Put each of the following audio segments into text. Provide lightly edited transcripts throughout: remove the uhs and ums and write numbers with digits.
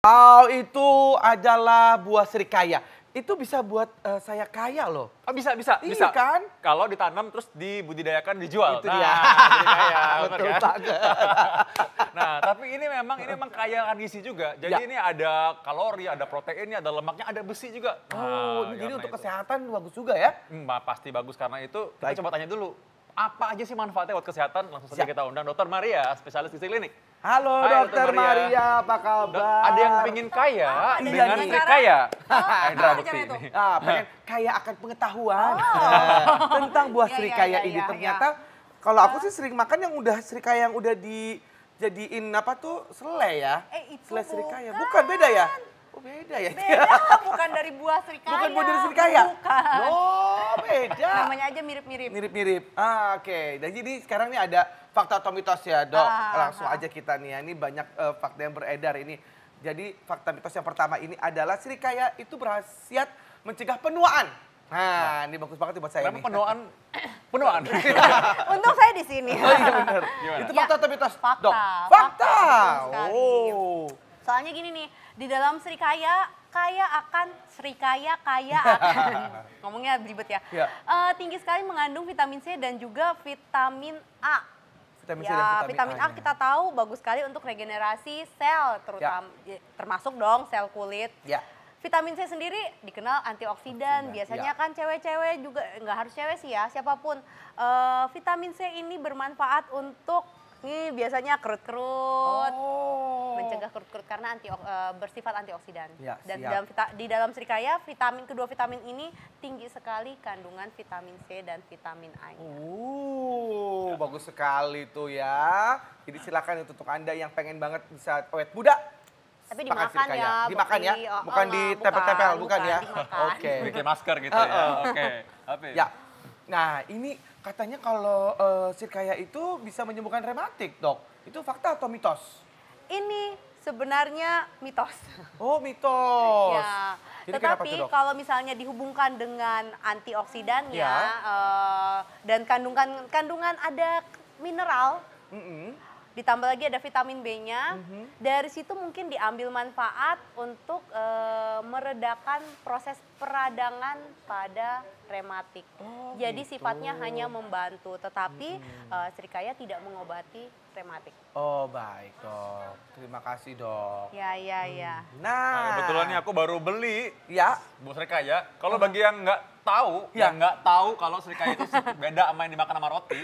Oh, itu adalah buah serikaya. Itu bisa buat saya kaya loh. Oh, bisa. Iya kan? Kalau ditanam terus dibudidayakan dijual. Itu dia. Jadi kaya, bener Betul kan? banget. Nah, tapi ini memang kaya akan gizi juga. Jadi Ya. ini ada kalori, ada proteinnya, ada lemaknya, ada besi juga. Oh, Nah, jadi karena untuk itu. kesehatan bagus juga ya? Pasti bagus karena itu. Baik. Kita coba tanya dulu. Apa aja sih manfaatnya buat kesehatan? Langsung saja Siap. kita undang Dr. Maria, spesialis gizi klinik. Halo Hai, Dokter Maria, apa kabar? Ada yang pingin kaya Iya dengan nih. serikaya. Indra apa Bekti caranya tuh? ini. Pengen kaya akan pengetahuan tentang buah Iya, serikaya iya, ini. iya, Ternyata kalau aku sih sering makan yang udah serikaya yang udah dijadiin apa tuh selai ya. Itu Selai serikaya. bukan. Bukan beda ya? Oh beda ya. Beda, bukan dari buah serikaya. Bukan buah dari serikaya? Bukan. Oh beda. Namanya aja mirip-mirip. Mirip-mirip. Oke. Dan jadi sekarang nih ada fakta atau mitos ya dok. Langsung aja kita nih ya. Ini banyak fakta yang beredar ini. Jadi fakta mitos yang pertama ini adalah serikaya itu berkhasiat mencegah penuaan. Nah, ini bagus banget nih buat saya Memang nih. penuaan. Untung saya di sini. Oh iya benar. Gimana? Itu fakta atau mitos? Fakta. Dok? Fakta, betul sekali. Oh. Soalnya gini nih, di dalam serikaya, kaya akan. Ngomongnya belibet ya. Ya. Tinggi sekali mengandung vitamin C dan juga vitamin A. Vitamin C Ya, dan vitamin A A-nya. kita tahu bagus sekali untuk regenerasi sel, terutama termasuk dong sel kulit. Ya. Vitamin C sendiri dikenal antioksidan. Biasanya ya. kan cewek-cewek juga, nggak harus cewek sih ya, siapapun. Vitamin C ini bermanfaat untuk ini biasanya kerut-kerut, mencegah kerut-kerut karena bersifat antioksidan. Ya, Dan siap. di dalam serikaya, kedua vitamin ini tinggi sekali kandungan vitamin C dan vitamin A-nya. Bagus sekali tuh ya. Jadi silakan untuk Anda yang pengen banget bisa awet muda. Tapi makan dimakan serikaya. ya, Dimakan ya? Bekti. Bukan ditempel-tempel, bukan ya? dimakan. Oke. Bikin masker gitu ya. Oke. Tapi Ya. Nah, ini katanya kalau sirkaya itu bisa menyembuhkan rematik, Dok. Itu fakta atau mitos? Ini sebenarnya mitos. Oh, mitos. Ya, Jadi kenapa tetapi tuh, Dok? kalau misalnya dihubungkan dengan antioksidannya Ya. dan kandungan ada mineral, ditambah lagi ada vitamin B-nya, dari situ mungkin diambil manfaat untuk meredakan proses peradangan pada rematik. Jadi gitu. sifatnya hanya membantu, tetapi serikaya tidak mengobati rematik. Oh, baik, Dok. Terima kasih, Dok. Ya. Nah, kebetulan nih aku baru beli ya. buah serikaya. Kalau bagi yang nggak tahu, Ya. yang nggak tahu kalau serikaya itu beda sama yang dimakan sama roti.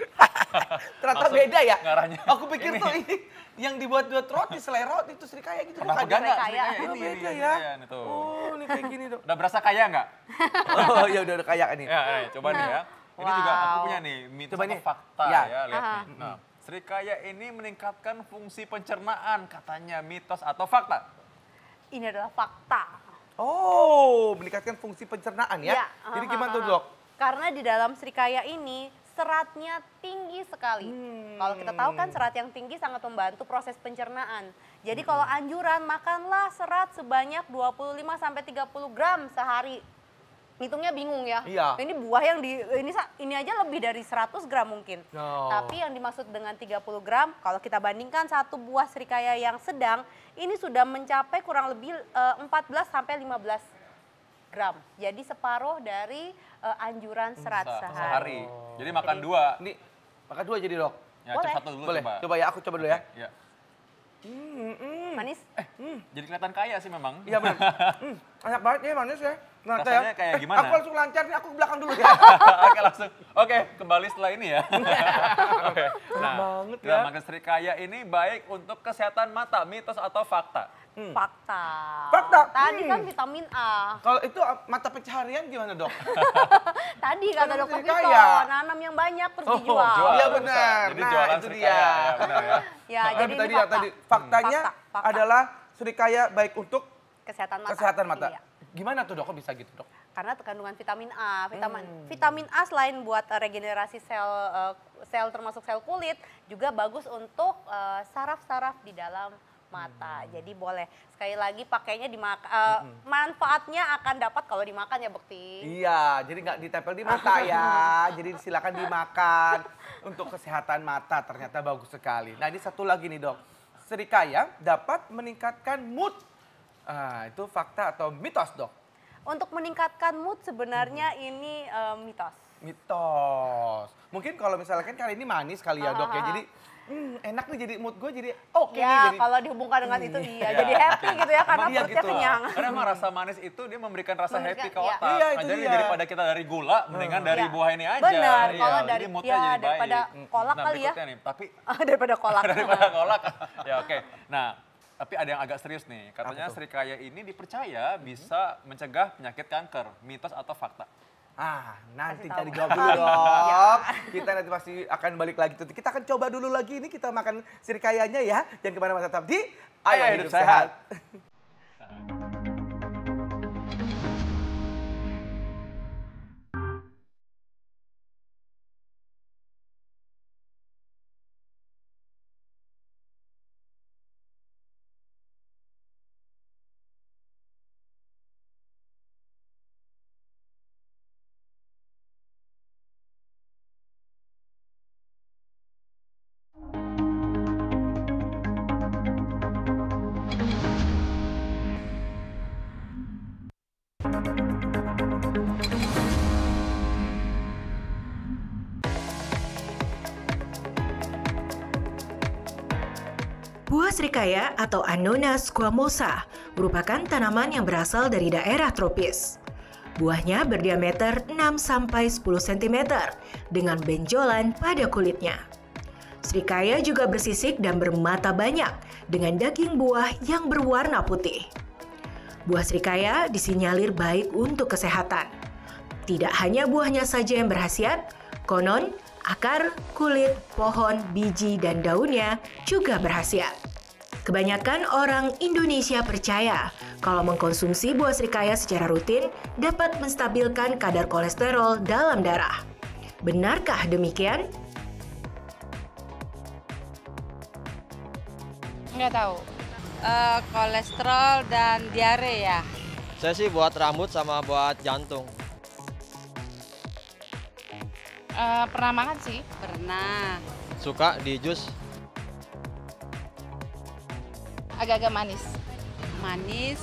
Ternyata Langsung beda ya? ngarahnya. Aku pikir tuh ini yang dibuat-buat roti, selai roti itu serikaya gitu. Pernah bukan? pegang nggak serikaya? serikaya Oh, ini? beda ini, ya? serikaya nih, tuh. Oh, ini kayak gini, Dok. Udah berasa kaya nggak? Oh, ya udah kayak ini. Ya, coba nih ya. Ini juga aku Wow. punya nih, mitos Coba atau nih. fakta Ya. ya, lihat nih. Nah, serikaya ini meningkatkan fungsi pencernaan, katanya mitos atau fakta? Ini adalah fakta. Oh, meningkatkan fungsi pencernaan ya? Ya, Jadi gimana tuh, Dok? Karena di dalam serikaya ini seratnya tinggi sekali. Kalau kita tahu kan serat yang tinggi sangat membantu proses pencernaan. Jadi kalau anjuran makanlah serat sebanyak 25 sampai 30 gram sehari. Hitungnya bingung ya. Iya. Ini buah yang ini aja lebih dari 100 gram mungkin. Oh. Tapi yang dimaksud dengan 30 gram, kalau kita bandingkan satu buah serikaya yang sedang, ini sudah mencapai kurang lebih 14 sampai 15 gram. Jadi separuh dari anjuran serat sehari. Jadi makan Jadi- dua. Ini makan dua jadi, Dok. Ya, Boleh. satu dulu Boleh. coba. Coba ya, aku coba dulu ya. Ya. Manis? Jadi kelihatan kaya sih memang. Iya benar. Enak banget ya, manis ya. Ternyata Rasanya kayak gimana? Aku langsung lancar nih, aku ke belakang dulu ya. Oke langsung. Oke, kembali setelah ini ya. Oke. Nah, banget ya. makan serikaya ini baik untuk kesehatan mata, mitos atau fakta? Fakta. Fakta. Tadi kan vitamin A. Kalau itu mata pencaharian gimana, Dok? Tadi kata Kan dokter serikaya. Vito, nanam yang banyak terus dijual. jual. Iya bisa. benar. Jadi Nah, jualan itu serikaya. dia. Ya, benar ya. Ya, Tapi jadi tadi ini fakta. faktanya Fakta. adalah serikaya baik untuk Kesehatan mata. kesehatan mata. Iya. Gimana tuh, Dok? Kok bisa gitu, Dok? Karena kandungan vitamin A. Vitamin A selain buat regenerasi sel termasuk sel kulit, juga bagus untuk saraf-saraf di dalam mata. Jadi boleh sekali lagi pakainya dimakan. Manfaatnya akan dapat kalau dimakan ya, Bekti. Iya, jadi nggak ditempel di mata ya. Jadi silakan dimakan untuk kesehatan mata. Ternyata bagus sekali. Nah, ini satu lagi nih, Dok. Serikaya dapat meningkatkan mood Itu fakta atau mitos, Dok? Untuk meningkatkan mood sebenarnya ini mitos. Mitos. Mungkin kalau misalnya kan kali ini manis kali ya, Dok ya. Jadi enak nih, jadi mood gue jadi oke nih. Ya, Jadi, kalau dihubungkan dengan itu jadi happy gitu ya karena Iya perutnya gitu. kenyang. Karena emang rasa manis itu dia memberikan rasa happy ke Iya. otak. Iya, itu Nah, jadi dia. daripada kita dari gula, mendingan dari Iya. buah ini aja. Benar, Iya, kalau jadi dari moodnya ya, jadi baik. daripada kolak Nah, kali ya. berikutnya nih, tapi Daripada kolak. daripada kolak. Ya oke. Nah, tapi ada yang agak serius nih. Katanya Apa tuh? serikaya ini dipercaya bisa mencegah penyakit kanker. Mitos atau fakta? Nanti Kasih cari tahu. jawab dulu, Dok. Kita nanti pasti akan balik lagi. Kita akan coba dulu lagi ini kita makan sirikayanya ya. Jangan kemana-mana, tetap di Ayo Hidup Sehat. Buah serikaya atau Annona squamosa merupakan tanaman yang berasal dari daerah tropis. Buahnya berdiameter 6-10 cm dengan benjolan pada kulitnya. Serikaya juga bersisik dan bermata banyak dengan daging buah yang berwarna putih. Buah serikaya disinyalir baik untuk kesehatan. Tidak hanya buahnya saja yang berkhasiat, konon akar, kulit, pohon, biji, dan daunnya juga berkhasiat. Kebanyakan orang Indonesia percaya kalau mengkonsumsi buah serikaya secara rutin dapat menstabilkan kadar kolesterol dalam darah. Benarkah demikian? Nggak tahu. Kolesterol dan diare ya. Saya sih buat rambut sama buat jantung. Pernah makan sih? Pernah. Suka di jus. Agak-agak manis. Manis.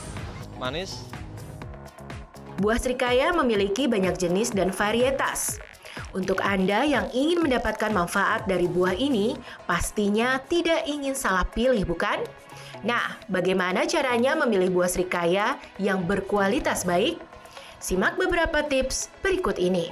Manis. Buah serikaya memiliki banyak jenis dan varietas. Untuk Anda yang ingin mendapatkan manfaat dari buah ini, pastinya tidak ingin salah pilih, bukan? Nah, bagaimana caranya memilih buah serikaya yang berkualitas baik? Simak beberapa tips berikut ini.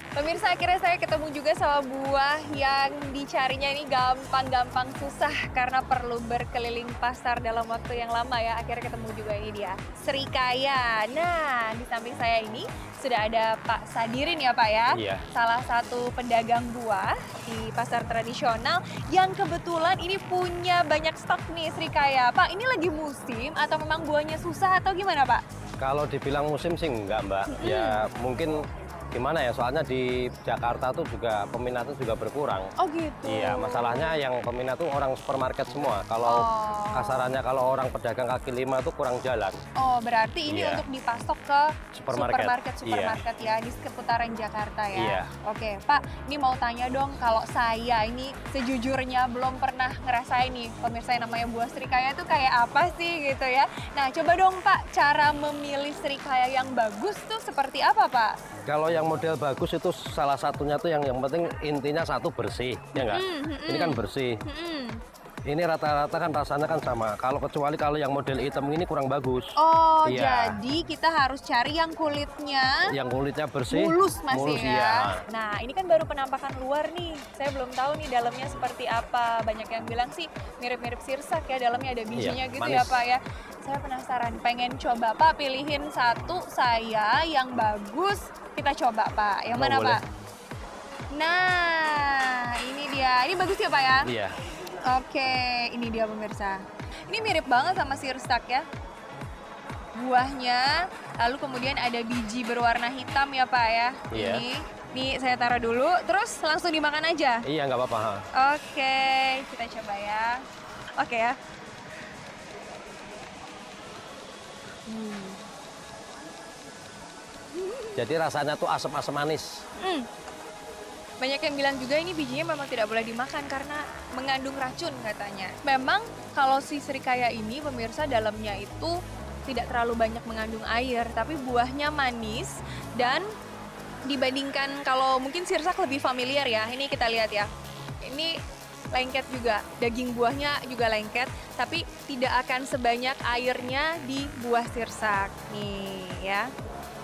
Pemirsa, akhirnya saya ketemu juga sama buah yang dicarinya ini gampang-gampang susah karena perlu berkeliling pasar dalam waktu yang lama ya. Akhirnya ketemu juga ini dia, serikaya. Nah, di samping saya ini sudah ada Pak Sadirin ya Pak ya. Iya. Salah satu pedagang buah di pasar tradisional yang kebetulan ini punya banyak stok nih serikaya. Pak, ini lagi musim atau memang buahnya susah atau gimana Pak? Kalau dibilang musim sih enggak Mbak, ya mungkin gimana ya, soalnya di Jakarta tuh juga peminatnya juga berkurang. Oh gitu. Iya, masalahnya yang peminat tuh orang supermarket semua. Kalau kasarannya kalau orang pedagang kaki lima tuh kurang jalan. Oh, berarti ini Iya. untuk dipasok ke Supermarket. supermarket ya di seputaran Jakarta ya. Iya. Oke, Pak, ini mau tanya dong, kalau saya ini sejujurnya belum pernah ngerasain nih pemirsa yang namanya buah serikaya itu kayak apa sih gitu ya. Nah, coba dong Pak, cara memilih serikaya yang bagus tuh seperti apa Pak? Kalau yang model bagus itu salah satunya tuh yang penting intinya satu bersih, ya enggak? Ini kan bersih. Ini rata-rata kan rasanya kan sama. Kecuali kalau yang model hitam ini kurang bagus. Oh, Iya. jadi kita harus cari yang kulitnya Yang kulitnya bersih, mulus masih mulus, ya. iya. Nah, ini kan baru penampakan luar nih. Saya belum tahu nih dalamnya seperti apa. Banyak yang bilang sih mirip-mirip sirsak ya, dalamnya ada bijinya Iya, gitu ya manis. Pak ya. Saya penasaran, pengen coba Pak, pilihin satu saya yang bagus. Kita coba Pak. Yang Oh, mana boleh. Pak? Nah, ini dia. Ini bagus ya Pak ya? Iya. Oke, ini dia pemirsa. Ini mirip banget sama sirsak ya. Buahnya, lalu kemudian ada biji berwarna hitam ya Pak ya. Iya. Ini saya taruh dulu, terus langsung dimakan aja. Iya, nggak apa-apa. Ha. Oke, kita coba ya. Oke ya. Jadi rasanya tuh asam-asam manis. Banyak yang bilang juga ini bijinya memang tidak boleh dimakan karena mengandung racun katanya. Memang kalau si serikaya ini pemirsa dalamnya itu tidak terlalu banyak mengandung air, tapi buahnya manis dan dibandingkan kalau mungkin sirsak lebih familiar ya. Ini kita lihat ya. Ini lengket juga, daging buahnya juga lengket, tapi tidak akan sebanyak airnya di buah sirsak. Nih ya.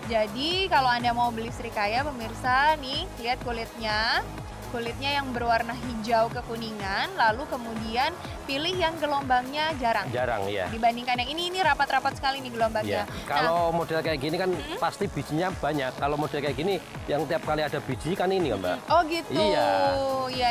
Jadi kalau Anda mau beli serikaya pemirsa, nih lihat kulitnya. Kulitnya yang berwarna hijau kekuningan, lalu kemudian pilih yang gelombangnya jarang. Jarang ya. Dibandingkan yang ini rapat-rapat sekali nih gelombangnya. Ya. Kalau model kayak gini kan pasti bijinya banyak. Kalau model kayak gini yang tiap kali ada biji kan ini kan Mbak. Oh gitu. Iya.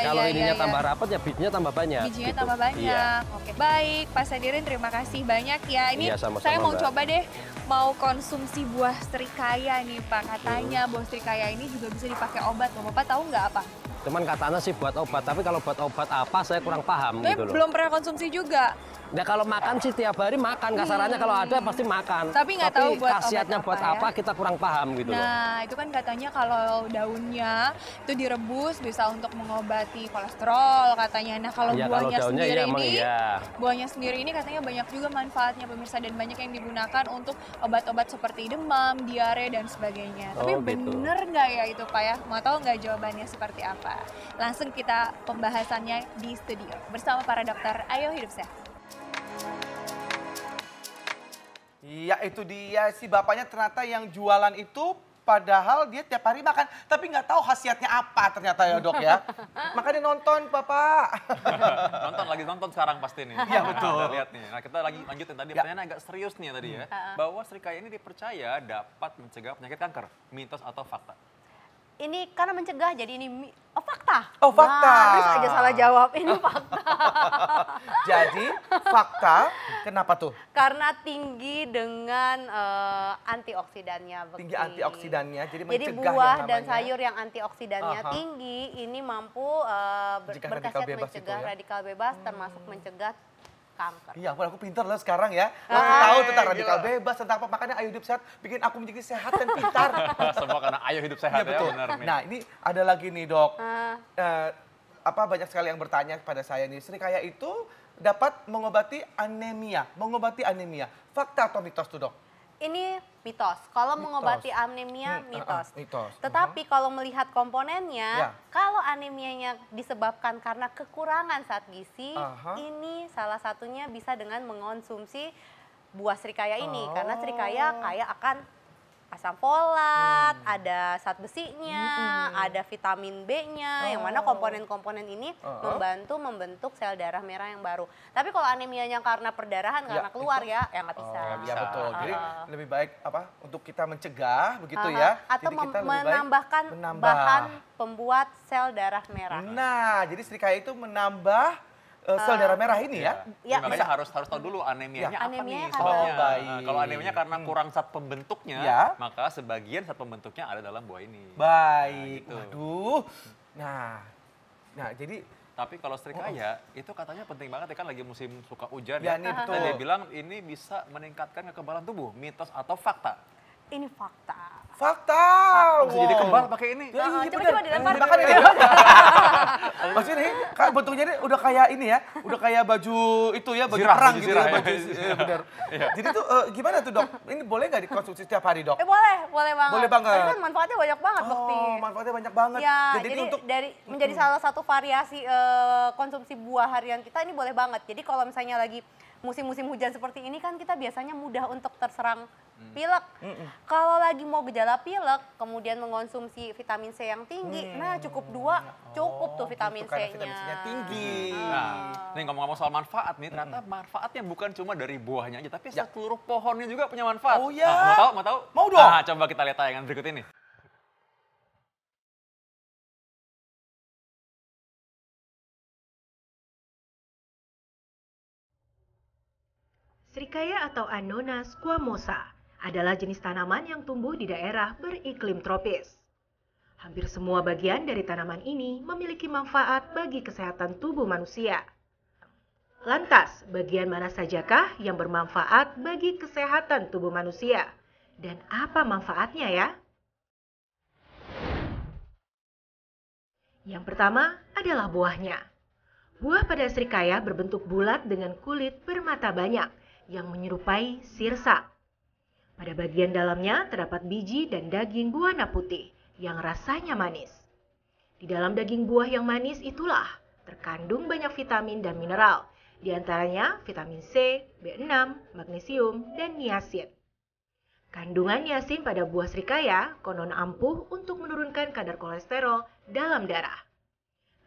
Kalau Iya, ininya iya. tambah rapat ya bijinya tambah banyak. Bijinya gitu. tambah banyak. Iya. Oke, baik Pak Sadirin, terima kasih banyak ya. Ini Iya, sama-sama, saya mau Mbak. coba deh mau konsumsi buah serikaya nih Pak. Katanya buah serikaya ini juga bisa dipakai obat. Bapak tahu nggak apa? Cuman katanya sih buat obat, tapi kalau buat obat apa saya kurang paham gitu loh. Belum pernah konsumsi juga. Nah kalau makan sih tiap hari makan, kasarannya kalau ada pasti makan. Tapi nggak tahu buat khasiatnya obat buat apa apa ya. kita kurang paham gitu loh. Nah, itu kan katanya kalau daunnya itu direbus bisa untuk mengobati kolesterol katanya. Nah, kalau Iya, buahnya kalau daunnya sendiri iya, emang ini, iya. buahnya sendiri ini katanya banyak juga manfaatnya pemirsa dan banyak yang digunakan untuk obat-obat seperti demam, diare dan sebagainya. Tapi Oh, gitu. bener nggak ya itu Pak ya? Mau tahu nggak jawabannya seperti apa? Langsung kita pembahasannya di studio bersama para dokter. Ayo hidup sehat. Iya itu dia si bapaknya ternyata yang jualan itu padahal dia tiap hari makan tapi nggak tahu khasiatnya apa ternyata ya dok ya. Makanya nonton bapak. nonton sekarang pasti nih. Iya, betul. Kita lihat nih. Nah kita lagi lanjutin tadi Ya. pertanyaan agak serius nih tadi ya. Bahwa serikaya ini dipercaya dapat mencegah penyakit kanker. Mitos atau fakta? Ini karena mencegah jadi ini fakta. Oh, fakta. Nah, terus aja salah jawab ini fakta. Jadi fakta kenapa tuh? Karena tinggi dengan antioksidannya. Bekti. Tinggi antioksidannya jadi Jadi mencegah buah yang dan namanya. sayur yang antioksidannya Aha. tinggi ini mampu Mencegah radikal berkhasiat bebas mencegah itu ya? radikal bebas termasuk mencegah kanker. Iya, ampun, aku pintar loh sekarang ya. Aku tahu tentang radikal bebas, tentang apa. Makanya Ayo Hidup Sehat bikin aku menjadi sehat dan pintar. Semua karena ayo hidup sehat Iya, ya, betul. benar nih. Nah, ini ada lagi nih, Dok. Banyak sekali yang bertanya kepada saya nih, serikaya itu dapat mengobati anemia. Fakta atau mitos tuh, Dok? Ini mitos. Kalau Mitos. mengobati anemia mitos. Mitos. Tetapi kalau melihat komponennya, Ya. kalau anemianya disebabkan karena kekurangan zat gizi, Aha. ini salah satunya bisa dengan mengonsumsi buah serikaya ini. Oh. Karena serikaya kaya akan asam folat, ada zat besinya, ada vitamin B-nya, yang mana komponen-komponen ini membantu membentuk sel darah merah yang baru. Tapi kalau anemianya karena perdarahan, karena keluar ya nggak bisa. Ya betul. Jadi lebih baik untuk kita mencegah begitu ya. Atau Jadi kita lebih baik menambahkan bahan pembuat sel darah merah. Nah, jadi serikaya itu menambah sel darah merah ini ya. Ya, Makanya harus tahu dulu anemianya apa Anemianya nih karena- sebabnya. Oh, baik. Nah, kalau anemianya karena kurang zat pembentuknya, Ya. maka sebagian zat pembentuknya ada dalam buah ini. Baik. Nah, gitu. Waduh. Nah, jadi Tapi kalau serikaya itu katanya penting banget ya kan lagi musim suka hujan Ya, ya. nih, betul. Dan dia bilang ini bisa meningkatkan kekebalan tubuh. Mitos atau fakta? Ini fakta. fakta. Bisa jadi kebal pakai ini. Ya, iya, Coba-coba bener. dilempar. Makan ini. Maksudnya ini kan bentuknya ini udah kayak ini ya, udah kayak baju itu ya, baju Zirah, perang baju gitu zirah ya, ya. baju bener. Jadi tuh gimana tuh dok? Ini boleh nggak dikonsumsi setiap hari dok? Boleh banget. Boleh banget. Tapi kan manfaatnya banyak banget, Bekti. Oh, manfaatnya banyak banget. Ya, Jadi jadi ini untuk dari menjadi salah satu variasi konsumsi buah harian kita ini boleh banget. Jadi kalau misalnya lagi musim-musim hujan seperti ini kan kita biasanya mudah untuk terserang pilek. Kalau lagi mau gejala pilek, kemudian mengonsumsi vitamin C yang tinggi, nah cukup 2, cukup tuh vitamin gitu, karena C-nya. vitamin C-nya tinggi. Nah, nih ngomong-ngomong soal manfaat nih, ternyata manfaatnya bukan cuma dari buahnya aja, tapi seluruh pohonnya juga punya manfaat. Oh ya. Nah, mau tahu? Mau dong. Nah, coba kita lihat tayangan berikut ini. Serikaya atau Annona squamosa adalah jenis tanaman yang tumbuh di daerah beriklim tropis. Hampir semua bagian dari tanaman ini memiliki manfaat bagi kesehatan tubuh manusia. Lantas, bagian mana sajakah yang bermanfaat bagi kesehatan tubuh manusia? Dan apa manfaatnya ya? Yang pertama adalah buahnya. Buah pada serikaya berbentuk bulat dengan kulit bermata banyak yang menyerupai sirsa. Pada bagian dalamnya terdapat biji dan daging berwarna putih yang rasanya manis. Di dalam daging buah yang manis itulah terkandung banyak vitamin dan mineral, di antaranya vitamin C, B6, magnesium, dan niasin. Kandungan niasin pada buah serikaya konon ampuh untuk menurunkan kadar kolesterol dalam darah.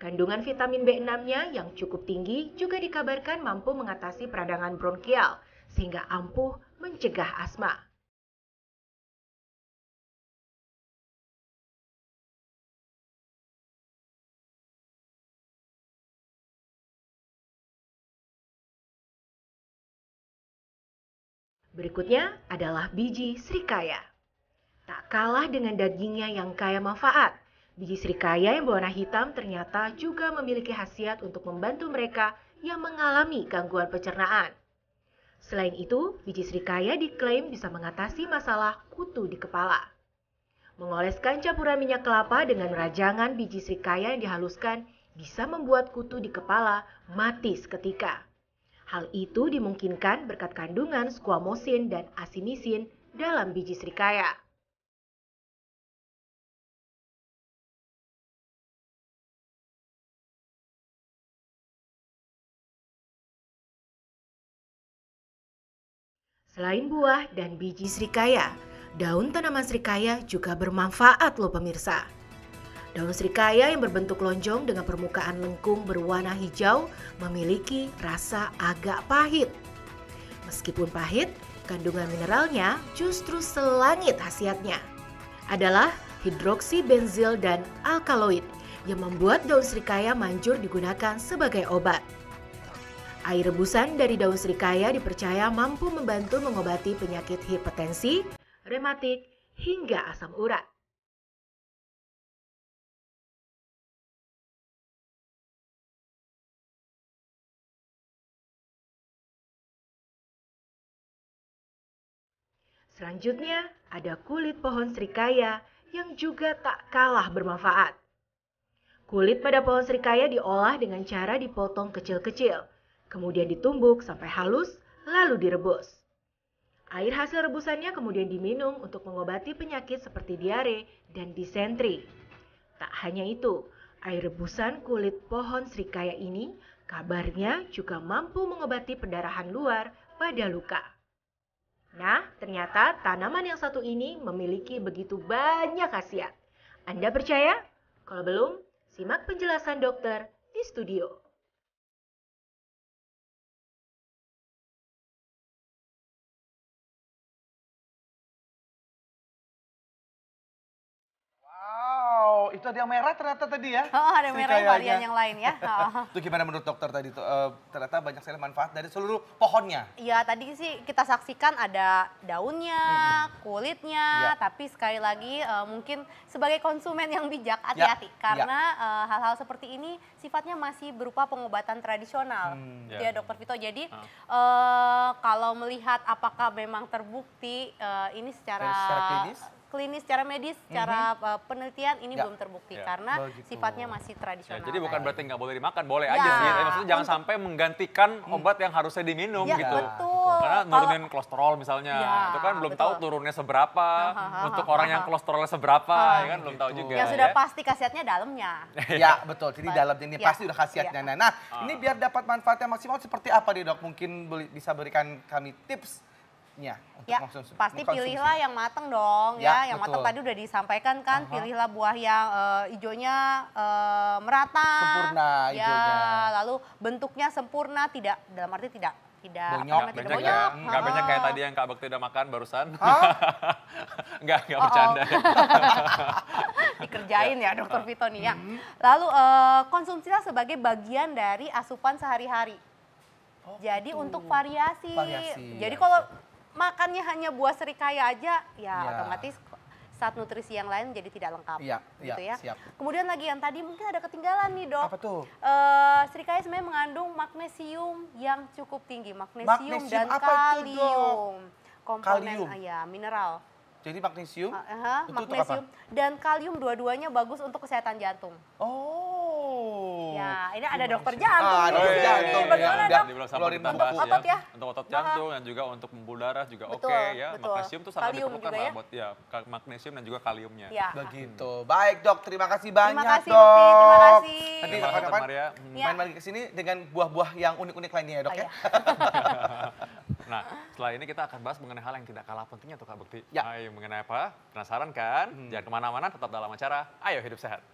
Kandungan vitamin B6-nya yang cukup tinggi juga dikabarkan mampu mengatasi peradangan bronkial, sehingga ampuh mencegah asma. Berikutnya adalah biji serikaya. Tak kalah dengan dagingnya yang kaya manfaat, biji serikaya yang berwarna hitam ternyata juga memiliki khasiat untuk membantu mereka yang mengalami gangguan pencernaan. Selain itu, biji serikaya diklaim bisa mengatasi masalah kutu di kepala. Mengoleskan campuran minyak kelapa dengan rajangan biji serikaya yang dihaluskan bisa membuat kutu di kepala mati seketika. Hal itu dimungkinkan berkat kandungan squamosin dan asimisin dalam biji serikaya. Selain buah dan biji serikaya, daun tanaman serikaya juga bermanfaat loh pemirsa. Daun serikaya yang berbentuk lonjong dengan permukaan lengkung berwarna hijau memiliki rasa agak pahit. Meskipun pahit, kandungan mineralnya justru selangit khasiatnya. Adalah hidroksibenzil dan alkaloid yang membuat daun serikaya manjur digunakan sebagai obat. Air rebusan dari daun serikaya dipercaya mampu membantu mengobati penyakit hipertensi, rematik, hingga asam urat. Selanjutnya, ada kulit pohon serikaya yang juga tak kalah bermanfaat. Kulit pada pohon serikaya diolah dengan cara dipotong kecil-kecil, kemudian ditumbuk sampai halus, lalu direbus. Air hasil rebusannya kemudian diminum untuk mengobati penyakit seperti diare dan disentri. Tak hanya itu, air rebusan kulit pohon serikaya ini kabarnya juga mampu mengobati pendarahan luar pada luka. Nah, ternyata tanaman yang satu ini memiliki begitu banyak khasiat. Anda percaya? Kalau belum, simak penjelasan dokter di studio. Wow, itu ada yang merah ternyata tadi ya? Oh, ada merah serikayanya. varian yang lain ya. Itu gimana menurut dokter tadi tuh? Ternyata banyak sekali manfaat dari seluruh pohonnya. Iya, tadi sih kita saksikan ada daunnya, kulitnya, tapi sekali lagi mungkin sebagai konsumen yang bijak hati-hati karena hal-hal seperti ini sifatnya masih berupa pengobatan tradisional, gitu ya Dokter Vito. Jadi kalau melihat apakah memang terbukti ini secara klinis, secara medis, secara penelitian ini belum terbukti karena sifatnya masih tradisional. Jadi bukan berarti nggak boleh dimakan, boleh aja sih. Tapi maksudnya jangan sampai menggantikan obat yang harusnya diminum gitu. Betul. Karena nurunin kolesterol misalnya, itu kan belum tahu turunnya seberapa. Untuk orang yang kolesterolnya seberapa, ya kan belum tahu juga. Yang sudah pasti khasiatnya dalamnya. Ya betul, jadi dalamnya ini pasti udah khasiatnya. Nah, ini biar dapat manfaat yang maksimal seperti apa nih dok? Mungkin bisa berikan kami tips. Ya, pasti pilihlah yang matang dong ya, yang matang tadi udah disampaikan kan, pilihlah buah yang hijaunya merata, sempurna hijaunya, lalu bentuknya sempurna, tidak dalam arti tidak bonyok, nggak banyak kayak tadi yang Kak Bekti udah makan barusan. Nggak bercanda. Dikerjain ya Dokter Vito nih ya. Lalu konsumsilah sebagai bagian dari asupan sehari-hari. Jadi untuk variasi. Jadi kalau makannya hanya buah serikaya aja, ya otomatis saat nutrisi yang lain jadi tidak lengkap. Gitu ya. Kemudian lagi yang tadi mungkin ada ketinggalan nih dok. Apa tuh? Serikaya sebenarnya mengandung magnesium yang cukup tinggi. Magnesium dan kalium. Komponen mineral. Jadi magnesium itu untuk magnesium apa? dan kalium dua-duanya bagus untuk kesehatan jantung. Oh. Ya, ini ada dokter jantung. Ah, nih. dokter jantung. Bagaimana, Ya, Dok? Dibilang Keluarin kita buku. bahas Untuk otot ya? Untuk otot jantung dan juga untuk pembuluh darah juga Betul, oke ya. betul. Magnesium itu sangat Kalium diperlukan juga lah ya? buat ya magnesium dan juga kaliumnya. Ya. Begitu. Baik, Dok. Terima kasih banyak, Terima kasih, Dok. Upi. Terima kasih. Nanti Terima kasih, kapan-kapan Maria. main lagi ke sini dengan buah-buah yang unik-unik lainnya ya, Dok ya. Nah, setelah ini kita akan bahas mengenai hal yang tidak kalah pentingnya tuh Kak Bekti. Ya. Ayo, mengenai apa? Penasaran kan? Jangan kemana-mana, tetap dalam acara Ayo Hidup Sehat.